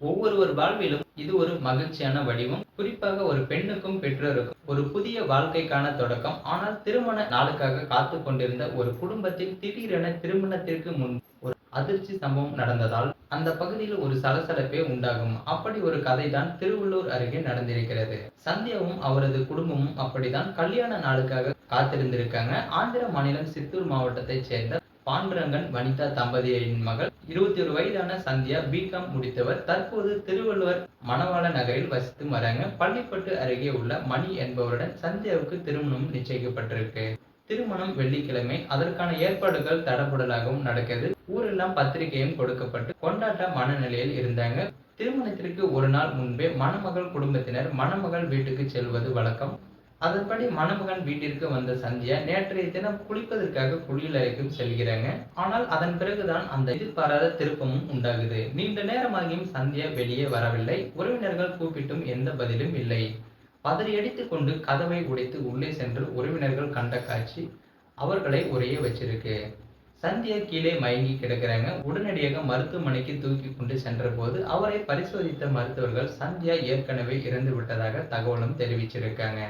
ஒவ்வொருவர் வாழ்விலும் இது ஒரு மகிழ்ச்சியான வடிவம். குறிப்பாக ஒரு பெண்ணுக்கும் பெற்றோருக்கும் ஒரு புதிய வாழ்க்கைக்கான தொடக்கம். ஆனால் திருமண நாளுக்காக காத்துக் கொண்டிருந்த ஒரு குடும்பத்தில் திடீரென திருமணத்திற்கு முன் ஒரு அதிர்ச்சி சம்பவம் நடந்ததால் அந்த பகுதியில் ஒரு சலசலப்பே உண்டாகும். அப்படி ஒரு கதைதான் திருவள்ளூர் அருகே நடந்திருக்கிறது. சந்தியாவும் அவரது குடும்பமும் அப்படித்தான் கல்யாண நாளுக்காக காத்திருந்திருக்காங்க. ஆந்திர மாநிலம் சித்தூர் மாவட்டத்தைச் சேர்ந்த பாண்டுரங்கன் வனிதா தம்பதியரின் மகள் 21 வயதான சந்தியா பிகாம் முடித்தவர். தற்போது திருவள்ளுவர் மணவாள நகரில் வசித்து வராங்க. பள்ளிப்பட்டு அருகே உள்ள மணி என்பவருடன் சந்தியாவுக்கு திருமணம் நிச்சயிக்கப்பட்டிருக்கு. திருமணம் வெள்ளிக்கிழமை. அதற்கான ஏற்பாடுகள் தடபுடலாகவும் நடக்குது. ஊரெல்லாம் பத்திரிகையும் கொடுக்கப்பட்டு கொண்டாட்ட மனநிலையில் இருந்தாங்க. திருமணத்திற்கு ஒரு நாள் முன்பே மணமகள் குடும்பத்தினர் மணமகள் வீட்டுக்கு செல்வது வழக்கம். அதன்படி மணமகன் வீட்டிற்கு வந்த சந்தியா நேற்றைய தினம் குளிப்பதற்காக குளியலறைக்கு செல்கிறாங்க. ஆனால் அதன் பிறகுதான் அந்த எதிர்பாராத திருப்பமும் உண்டாகுது. நீண்ட நேரமாகியும் சந்தியா வெளியே வரவில்லை. உறவினர்கள் கூப்பிட்டும் எந்த பதிலும் இல்லை. பதறியடித்துக் கொண்டு கதவை உடைத்து உள்ளே சென்று உறவினர்கள் கண்ட காட்சி அவர்களை உறைய வச்சிருக்கு. சந்தியா கீழே மயங்கி கிடக்கிறாங்க. உடனடியாக மருத்துவமனைக்கு தூக்கி கொண்டு சென்ற போது அவரை பரிசோதித்த மருத்துவர்கள் சந்தியா ஏற்கனவே இறந்து விட்டதாக தகவலும் தெரிவிச்சிருக்காங்க.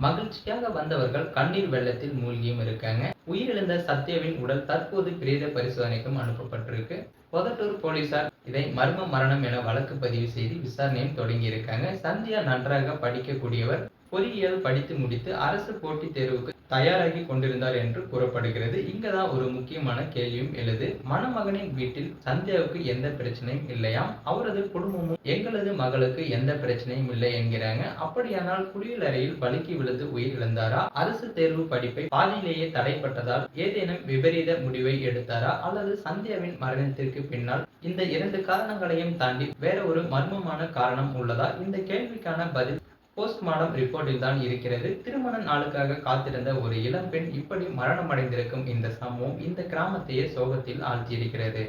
மகிழ்ச்சியாக வந்தவர்கள் கண்ணீர் வெள்ளத்தில் மூழ்கியும் இருக்காங்க. உயிரிழந்த சத்யாவின் உடல் தற்போது பிரேத பரிசோதனைக்கும் அனுப்பப்பட்டிருக்கு. பொதட்டூர் போலீசார் இதை மர்ம மரணம் என வழக்கு பதிவு செய்து விசாரணையும் தொடங்கி இருக்காங்க. சந்தியா நன்றாக படிக்கக்கூடியவர். பொறியியல் படித்து முடித்து அரசு போட்டித் தேர்வுக்கு தயாராகி கொண்டிருந்தார் என்று கூறப்படுகிறது. இங்கதான் ஒரு முக்கியமான கேள்வியும் எழுது. மணமகனின் வீட்டில் சந்தியாவுக்கு எந்த பிரச்சனையும் இல்லையாம். அவரது குடும்பமும் எங்களது மகளுக்கு எந்த பிரச்சனையும் இல்லை என்கிறாங்க. அப்படியானால் குளியலறையில் வழுக்கி விழுந்து உயிரிழந்தாரா? அரசு தேர்வு படிப்பை பாதியிலேயே தடைப்பட்டதால் ஏதேனும் விபரீத முடிவை எடுத்தாரா? அல்லது சந்தியாவின் மரணத்திற்கு பின்னால் இந்த இரண்டு காரணங்களையும் தாண்டி வேற ஒரு மர்மமான காரணம் உள்ளதா? இந்த கேள்விக்கான பதில் போஸ்ட்மார்டம் ரிப்போர்ட்டில் தான் இருக்கிறது. திருமண நாளுக்காக காத்திருந்த ஒரு இளம்பெண் இப்படி மரணமடைந்திருக்கும் இந்த சம்பவம் இந்த கிராமத்தையே சோகத்தில் ஆழ்த்தியிருக்கிறது.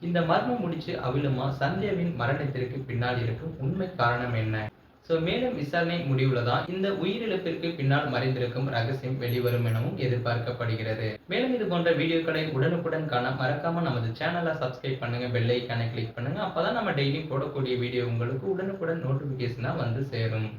இந்த மர்மம் முடிச்சு அவிழுமா? சந்தியாவின் மரணத்திற்கு பின்னால் இருக்கும் உண்மை காரணம் என்ன? மேலும் விசாரணை முடிவுல தான் இந்த உயிரிழப்பிற்கு பின்னால் மறைந்திருக்கும் ரகசியம் வெளிவரும் எனவும் எதிர்பார்க்கப்படுகிறது. மேலும் இது போன்ற வீடியோக்களை உடனுக்குடன் காண மறக்காம நமது சேனலை சப்ஸ்கிரைப் பண்ணுங்க, பெல் ஐகானை கிளிக் பண்ணுங்க. அப்பதான் நம்ம டெய்லி போடக்கூடிய வீடியோ உங்களுக்கு உடனுக்குடன் நோட்டிபிகேஷனா வந்து சேரும்.